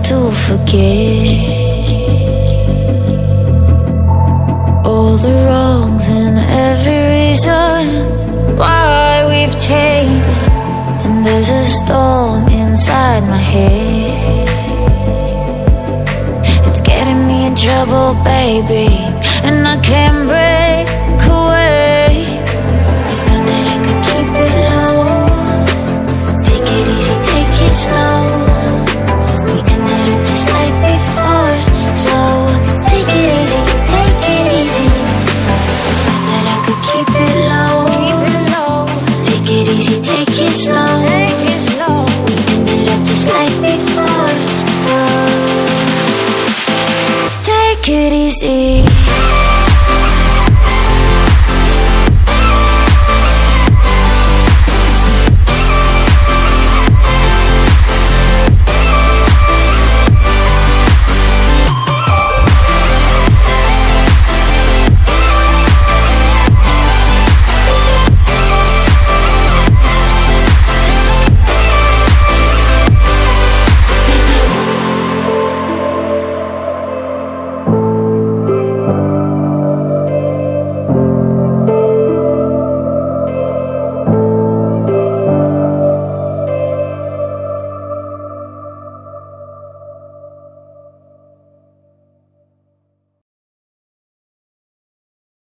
to forget all the wrongs and every reason why we've changed. And there's a storm inside my head, it's getting me in trouble, baby, and I can't break away. I thought that I could keep it low, take it easy, take it slow. We ended up just like before, so take it easy, take it easy. I thought that I could keep it low, take it easy, take it slow. We ended up just like before, so take it easy.